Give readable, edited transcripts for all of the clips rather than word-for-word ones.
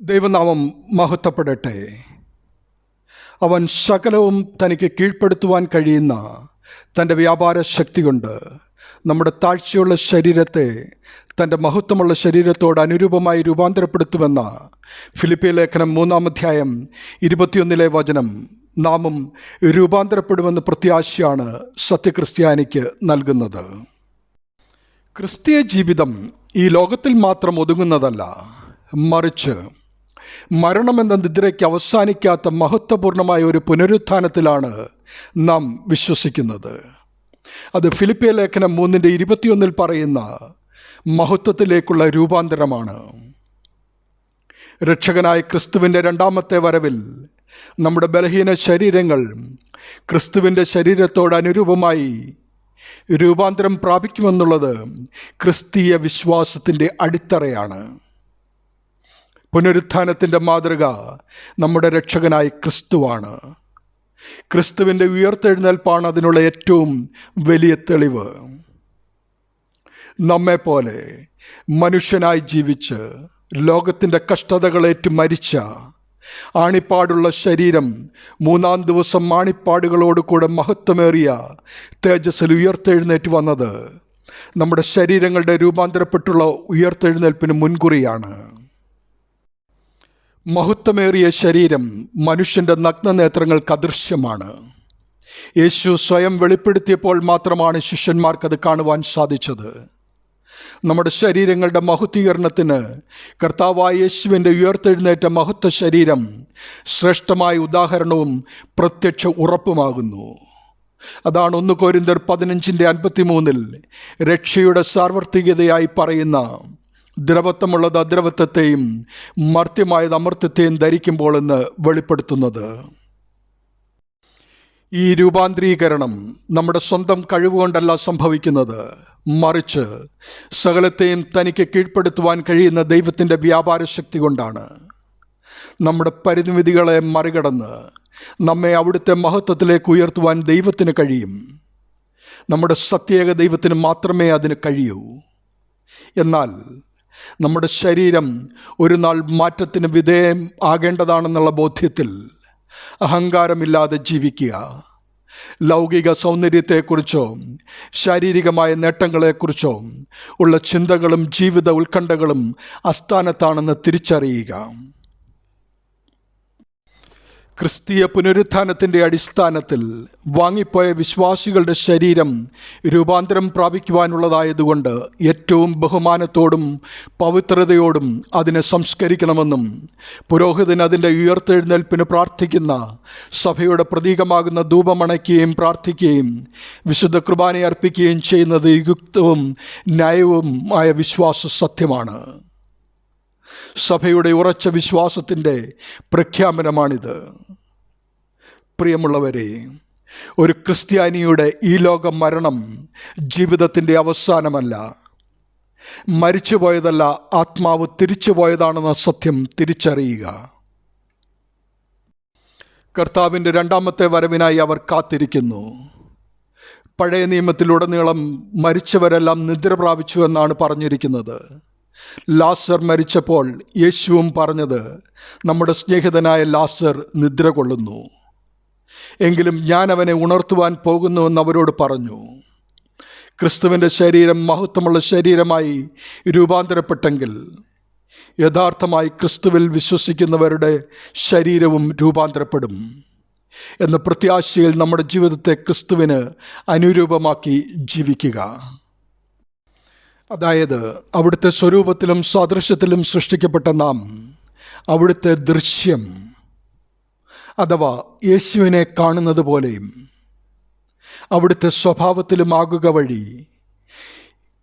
ദൈവനാമം മഹത്വപ്പെടട്ടെ. അവൻ സകലവും തനിക്ക് കീഴ്പ്പെടുത്തുവാൻ കഴിയുന്ന തൻ്റെ വ്യാപാര ശക്തി കൊണ്ട് നമ്മുടെ താഴ്ചയുള്ള ശരീരത്തെ തൻ്റെ മഹത്വമുള്ള ശരീരത്തോട് അനുരൂപമായി രൂപാന്തരപ്പെടുത്തുമെന്ന ഫിലിപ്പിയ ലേഖനം 3-ാം അധ്യായം 21 വചനം നാമും രൂപാന്തരപ്പെടുമെന്ന പ്രത്യാശയാണ് സത്യക്രിസ്ത്യാനിക്ക് നൽകുന്നത്. ക്രിസ്തീയ ജീവിതം ഈ ലോകത്തിൽ മാത്രം ഒതുങ്ങുന്നതല്ല, മറിച്ച് മരണമെന്ന നിദ്രയ്ക്ക് അവസാനിക്കാത്ത മഹത്വപൂർണമായ ഒരു പുനരുത്ഥാനത്തിലാണ് നാം വിശ്വസിക്കുന്നത്. അത് ഫിലിപ്പിയ ലേഖനം 3:21 പറയുന്ന മഹത്വത്തിലേക്കുള്ള രൂപാന്തരമാണ്. രക്ഷകനായ ക്രിസ്തുവിൻ്റെ രണ്ടാമത്തെ വരവിൽ നമ്മുടെ ബലഹീന ശരീരങ്ങൾ ക്രിസ്തുവിൻ്റെ ശരീരത്തോട് അനുരൂപമായി രൂപാന്തരം പ്രാപിക്കുമെന്നുള്ളത് ക്രിസ്തീയ വിശ്വാസത്തിൻ്റെ അടിത്തറയാണ്. പുനരുത്ഥാനത്തിൻ്റെ മാതൃക നമ്മുടെ രക്ഷകനായ ക്രിസ്തുവാണ്. ക്രിസ്തുവിൻ്റെ ഉയർത്തെഴുന്നേൽപ്പാണ് അതിനുള്ള ഏറ്റവും വലിയ തെളിവ്. നമ്മെപ്പോലെ മനുഷ്യനായി ജീവിച്ച് ലോകത്തിൻ്റെ കഷ്ടതകളേറ്റ് മരിച്ച ആണിപ്പാടുള്ള ശരീരം 3-ാം ദിവസം ആണിപ്പാടുകളോട് കൂടെ മഹത്വമേറിയ തേജസ്സിൽ ഉയർത്തെഴുന്നേറ്റ് വന്നത് നമ്മുടെ ശരീരങ്ങളുടെ രൂപാന്തരപ്പെട്ടുള്ള ഉയർത്തെഴുന്നേൽപ്പിന് മുൻകുറിയാണ്. മഹത്വമേറിയ ശരീരം മനുഷ്യൻ്റെ നഗ്നനേത്രങ്ങൾക്ക് അദൃശ്യമാണ്. യേശു സ്വയം വെളിപ്പെടുത്തിയപ്പോൾ മാത്രമാണ് ശിഷ്യന്മാർക്കത് കാണുവാൻ സാധിച്ചത്. നമ്മുടെ ശരീരങ്ങളുടെ മഹത്വീകരണത്തിന് കർത്താവായ യേശുവിൻ്റെ ഉയർത്തെഴുന്നേറ്റ മഹത്വ ശരീരം ശ്രേഷ്ഠമായ ഉദാഹരണവും പ്രത്യക്ഷ ഉറപ്പുമാകുന്നു. അതാണ് 1 കൊരിന്ത്യർ 15:53 രക്ഷയുടെ സാർവത്രികതയായി പറയുന്ന ദ്രവത്വമുള്ളത് അദ്രവത്വത്തെയും മർത്യമായത് അമർത്യത്തെയും ധരിക്കുമ്പോൾ എന്ന് വെളിപ്പെടുത്തുന്നത്. ഈ രൂപാന്തരീകരണം നമ്മുടെ സ്വന്തം കഴിവുകൊണ്ടല്ല സംഭവിക്കുന്നത്, മറിച്ച് സകലത്തെയും തനിക്ക് കീഴ്പ്പെടുത്തുവാൻ കഴിയുന്ന ദൈവത്തിൻ്റെ വ്യാപാര ശക്തി കൊണ്ടാണ്. നമ്മുടെ പരിമിതികളെ മറികടന്ന് നമ്മെ അവിടുത്തെ മഹത്വത്തിലേക്ക് ഉയർത്തുവാൻ ദൈവത്തിന് കഴിയും. നമ്മുടെ സത്യേക ദൈവത്തിന് മാത്രമേ അതിന് കഴിയൂ. എന്നാൽ നമ്മുടെ ശരീരം ഒരു നാൾ മാറ്റത്തിന് വിധേയം ആകേണ്ടതാണെന്നുള്ള ബോധ്യത്തിൽ അഹങ്കാരമില്ലാതെ ജീവിക്കുക. ലൗകിക സൗന്ദര്യത്തെക്കുറിച്ചോ ശാരീരികമായ നേട്ടങ്ങളെക്കുറിച്ചോ ഉള്ള ചിന്തകളും ജീവിത ഉത്കണ്ഠകളും അസ്ഥാനത്താണെന്ന് തിരിച്ചറിയുക. ക്രിസ്തീയ പുനരുത്ഥാനത്തിൻ്റെ അടിസ്ഥാനത്തിൽ വാങ്ങിപ്പോയ വിശ്വാസികളുടെ ശരീരം രൂപാന്തരം പ്രാപിക്കുവാനുള്ളതായതുകൊണ്ട് ഏറ്റവും ബഹുമാനത്തോടും പവിത്രതയോടും അതിനെ സംസ്കരിക്കണമെന്നും പുരോഹിതൻ അതിൻ്റെ ഉയർത്തെഴുന്നേൽപ്പിന് പ്രാർത്ഥിക്കുന്ന സഭയുടെ പ്രതീകമാകുന്ന ധൂപമണയ്ക്കുകയും പ്രാർത്ഥിക്കുകയും വിശുദ്ധ കുർബാന അർപ്പിക്കുകയും ചെയ്യുന്നത് യുക്തവും ന്യായവും ആയ വിശ്വാസ സത്യമാണ്. സഭയുടെ ഉറച്ച വിശ്വാസത്തിൻ്റെ പ്രഖ്യാപനമാണിത്. പ്രിയമുള്ളവരെ, ഒരു ക്രിസ്ത്യാനിയുടെ ഈ ലോക മരണം ജീവിതത്തിൻ്റെ അവസാനമല്ല, മരിച്ചുപോയതല്ല, ആത്മാവ് തിരിച്ചുപോയതാണെന്ന സത്യം തിരിച്ചറിയുക. കർത്താവിൻ്റെ രണ്ടാമത്തെ വരവിനായി അവർ കാത്തിരിക്കുന്നു. പഴയ നിയമത്തിലുടനീളം മരിച്ചവരെല്ലാം നിദ്ര പ്രാപിച്ചു എന്നാണ് പറഞ്ഞിരിക്കുന്നത്. ലാസർ മരിച്ചപ്പോൾ യേശുവും പറഞ്ഞത് നമ്മുടെ സ്നേഹിതനായ ലാസർ നിദ്ര കൊള്ളുന്നു, എങ്കിലും ഞാൻ അവനെ ഉണർത്തുവാൻ പോകുന്നുവെന്ന് അവരോട് പറഞ്ഞു. ക്രിസ്തുവിൻ്റെ ശരീരം മഹത്വമുള്ള ശരീരമായി രൂപാന്തരപ്പെട്ടെങ്കിൽ യഥാർത്ഥമായി ക്രിസ്തുവിൽ വിശ്വസിക്കുന്നവരുടെ ശരീരവും രൂപാന്തരപ്പെടും എന്ന പ്രത്യാശയിൽ നമ്മുടെ ജീവിതത്തെ ക്രിസ്തുവിന് അനുരൂപമാക്കി ജീവിക്കുക. അതായത് അവിടുത്തെ സ്വരൂപത്തിലും സാദൃശ്യത്തിലും സൃഷ്ടിക്കപ്പെട്ട നാം അവിടുത്തെ ദൃശ്യം അഥവാ യേശുവിനെ കാണുന്നത് പോലെയും അവിടുത്തെ സ്വഭാവത്തിലുമാകുക വഴി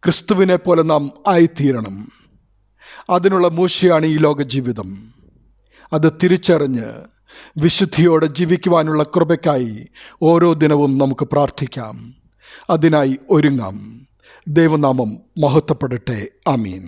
ക്രിസ്തുവിനെ പോലെ നാം ആയിത്തീരണം. അതിനുള്ള മൂശയാണ് ഈ ലോക ജീവിതം. അത് തിരിച്ചറിഞ്ഞ് വിശുദ്ധിയോടെ ജീവിക്കുവാനുള്ള കൃപയ്ക്കായി ഓരോ ദിനവും നമുക്ക് പ്രാർത്ഥിക്കാം. അതിനായി ഒരുങ്ങാം. ദൈവനാമം മഹത്വപ്പെടട്ടെ. ആമീൻ.